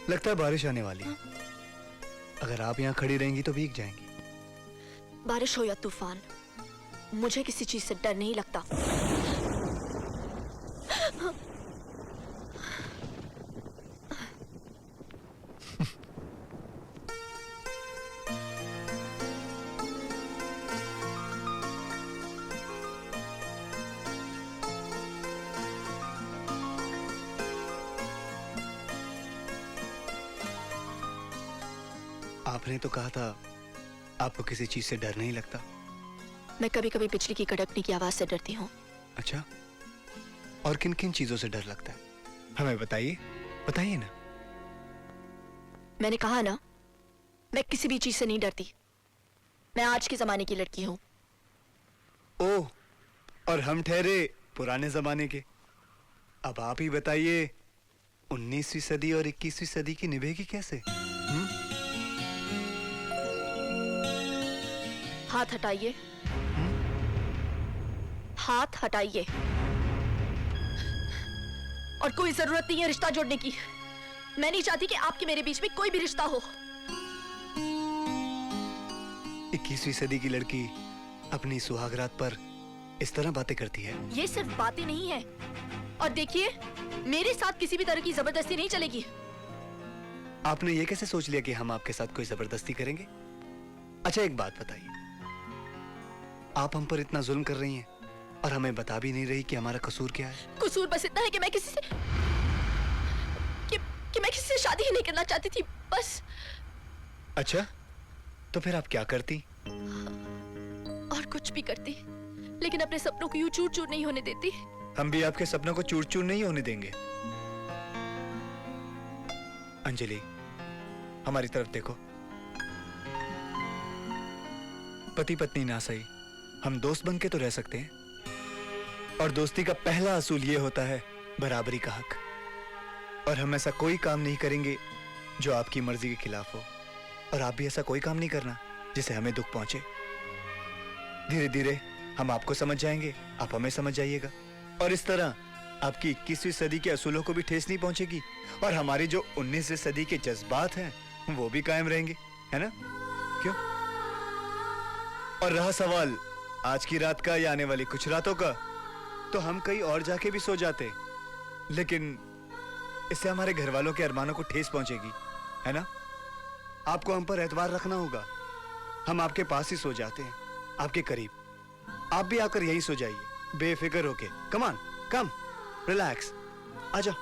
लगता है बारिश आने वाली है। अगर आप यहाँ खड़ी रहेंगी तो भीग जाएंगी। बारिश हो या तूफान, मुझे किसी चीज से डर नहीं लगता। आपने तो कहा था आपको किसी चीज से डर नहीं लगता। मैं कभी कभी बिजली की कड़कने की आवाज से डरती हूँ। अच्छा, और किन किन चीजों से डर लगता है? हमें बताइए, बताइए ना। मैंने कहा ना, मैं किसी भी चीज से नहीं डरती। मैं आज के जमाने की लड़की हूँ। ओह, और हम ठहरे पुराने जमाने के। अब आप ही बताइए, 19वीं सदी और 21वीं सदी की निभेगी कैसे? हाथ हटाइए। हाथ हटाइए। और कोई जरूरत नहीं है रिश्ता जोड़ने की। मैं नहीं चाहती कि आपके मेरे बीच में कोई भी रिश्ता हो। 21वीं सदी की लड़की अपनी सुहागरात पर इस तरह बातें करती है। ये सिर्फ बातें नहीं है। और देखिए, मेरे साथ किसी भी तरह की जबरदस्ती नहीं चलेगी। आपने ये कैसे सोच लिया कि हम आपके साथ कोई जबरदस्ती करेंगे? अच्छा, एक बात बताइए, आप हम पर इतना जुल्म कर रही हैं और हमें बता भी नहीं रही कि हमारा कसूर क्या है। कसूर बस इतना है कि मैं किसी से कि मैं किसी से शादी ही नहीं करना चाहती थी, बस। अच्छा, तो फिर आप क्या करती? और कुछ भी करती, लेकिन अपने सपनों को यूं चूर चूर नहीं होने देती। हम भी आपके सपनों को चूर चूर नहीं होने देंगे। अंजलि, हमारी तरफ देखो। पति पत्नी ना सही, हम दोस्त बन के तो रह सकते हैं। और दोस्ती का पहला असूल ये होता है बराबरी का हक। और हम ऐसा कोई काम नहीं करेंगे जो आपकी मर्जी के खिलाफ हो, और आप भी ऐसा कोई काम नहीं करना जिसे हमें दुख पहुंचे। धीरे धीरे हम आपको समझ जाएंगे, आप हमें समझ जाइएगा, और इस तरह आपकी 21वीं सदी के असूलों को भी ठेस नहीं पहुंचेगी, और हमारी जो 19वीं सदी के जज्बात हैं वो भी कायम रहेंगे, है ना? क्यों? और रहा सवाल आज की रात का या आने वाली कुछ रातों का, तो हम कहीं और जाके भी सो जाते, लेकिन इससे हमारे घर वालों के अरमानों को ठेस पहुंचेगी, है ना? आपको हम पर एतबार रखना होगा। हम आपके पास ही सो जाते हैं, आपके करीब। आप भी आकर यहीं सो जाइए बेफिक्र होके। कम ऑन, कम, रिलैक्स, आजा।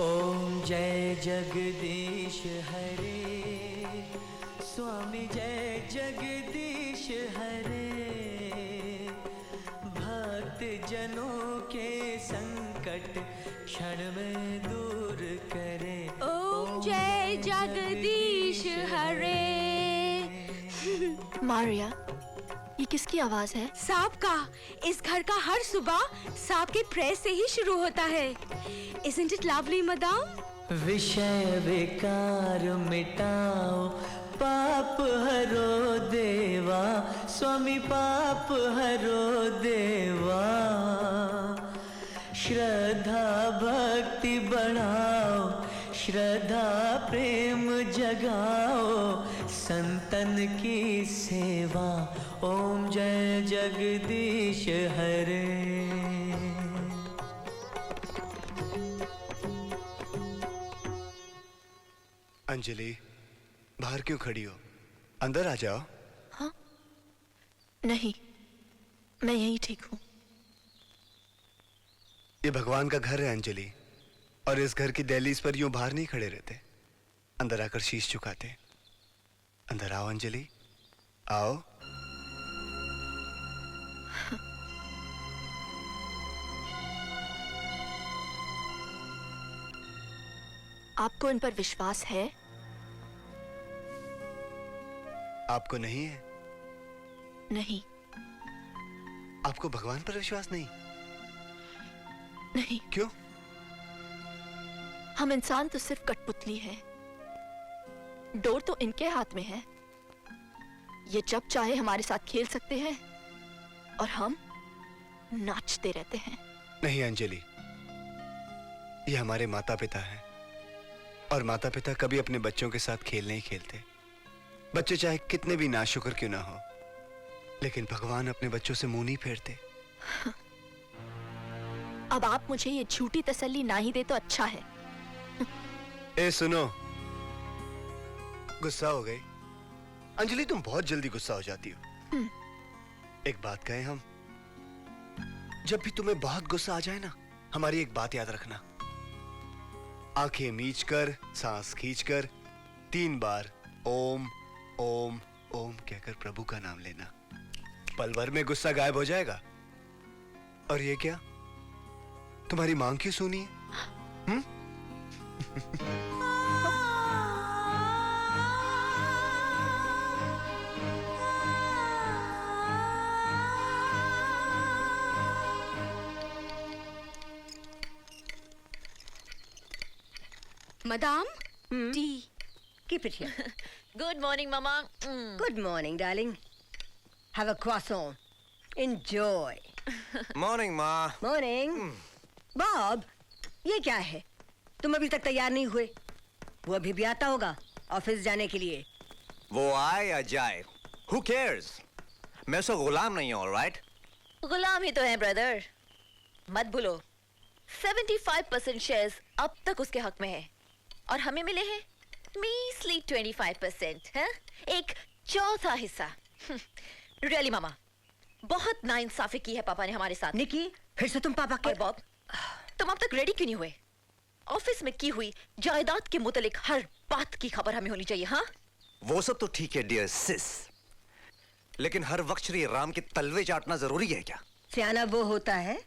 ओम जय जगदीश हरे, स्वामी जय जगदीश हरे। भक्त जनों के संकट क्षण में दूर करे। ओम जय जगदीश हरे। मारिया, ये किसकी आवाज है? सांप का। इस घर का हर सुबह सांप के प्रेस से ही शुरू होता है। Isn't it lovely, madam? विषय विकार मिटाओ, पाप हरो देवा, स्वामी पाप हरो देवा। श्रद्धा भक्ति बढ़ाओ, श्रद्धा प्रेम जगाओ, संतन की सेवा। ओम जय जगदीश हरे। अंजलि, बाहर क्यों खड़ी हो? अंदर आ जाओ। हाँ? नहीं, मैं यहीं ठीक हूँ। ये भगवान का घर है अंजलि, और इस घर की दहलीज पर यूं बाहर नहीं खड़े रहते, अंदर आकर शीश झुकाते। अंदर आओ अंजलि, आओ। आपको इन पर विश्वास है? आपको नहीं है? नहीं। आपको भगवान पर विश्वास नहीं? नहीं। क्यों? हम इंसान तो सिर्फ कठपुतली हैं। डोर तो इनके हाथ में है। ये जब चाहे हमारे साथ खेल सकते हैं और हम नाचते रहते हैं। नहीं अंजलि, ये हमारे माता पिता हैं और माता पिता कभी अपने बच्चों के साथ खेल नहीं खेलते। बच्चे चाहे कितने भी नाशुक्र क्यों ना हो, लेकिन भगवान अपने बच्चों से मुंह नहीं फेरते। अब आप मुझे ये झूठी तसल्ली ना ही दे तो अच्छा है। ए सुनो, गुस्सा हो गई? अंजलि तुम बहुत जल्दी गुस्सा हो जाती हो। एक बात कहें हम, जब भी तुम्हें बहुत गुस्सा आ जाए ना, हमारी एक बात याद रखना। आंखें मीच कर, सांस खींचकर 3 बार ओम ओम ओम कहकर प्रभु का नाम लेना। पल भर में गुस्सा गायब हो जाएगा। और ये क्या, तुम्हारी मांग क्यों सुनी है? Madam, T. Keep it here. Good morning mama. Good morning, darling. Have a croissant. Enjoy. Morning माँ। Morning. Bob, ये क्या है? तुम अभी तक तैयार नहीं हुए। वो अभी भी आता होगा ऑफिस जाने के लिए। वो आए या जाए, who cares? मैं उसका गुलाम नहीं हूँ, राइट? गुलाम ही तो है ब्रदर। मत भूलो 75% शेयर्स अब तक उसके हक में है और हमें मिले हैं मीसली 25%। है एक चौथा हिस्सा। रियली मामा, बहुत नाइंसाफी की है पापा ने हमारे साथ। निकी, फिर से तुम पापा के। और बॉब, तुम अब तक रेडी क्यों नहीं हुए? ऑफिस में की हुई जायदाद के मुतालिक हर बात की खबर हमें होनी चाहिए। हाँ, वो सब तो ठीक है डियर सिस, लेकिन हर वक्त श्री राम के तलवे चाटना जरूरी है क्या? सियाना वो होता है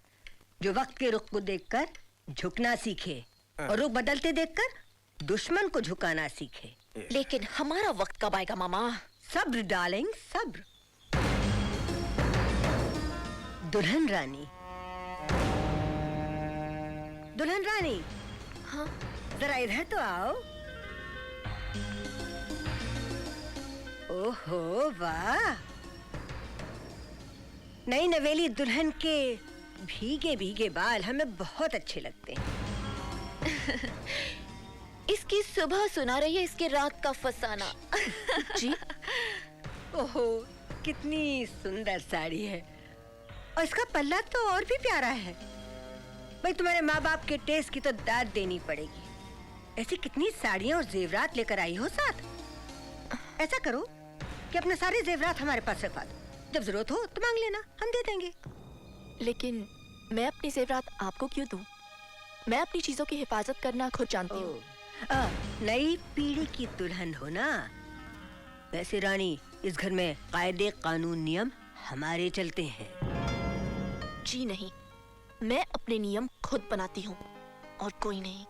जो वक्त के रुख को देखकर झुकना सीखे और रुख बदलते देखकर दुश्मन को झुकाना सीखे। लेकिन हमारा वक्त कब आएगा मामा? सब्र डार्लिंग, सब्र। दुल्हन रानी, दुल्हन रानी। हाँ? जरा इधर तो आओ। ओहो वाह, नई नवेली दुल्हन के भीगे भीगे बाल हमें बहुत अच्छे लगते हैं। इसकी सुबह सुना रही है इसके रात का फसाना। जी? ओहो, कितनी सुंदर साड़ी है और इसका पल्ला तो और भी प्यारा है। भाई तुम्हारे माँ बाप के टेस्ट की तो दाद देनी पड़ेगी। ऐसी कितनी साड़ियाँ और जेवरात लेकर आई हो साथ। ऐसा करो कि अपने सारे जेवरात हमारे पास रखवा दो, जब जरूरत हो तो मांग लेना, हम दे देंगे। लेकिन मैं अपनी जेवरात आपको क्यों दूं? मैं अपनी चीजों की हिफाजत करना खुद जानती हूँ। नई पीढ़ी की दुल्हन हो ना। वैसे रानी, इस घर में कायदे कानून नियम हमारे चलते हैं। जी नहीं, मैं अपने नियम खुद बनाती हूँ और कोई नहीं।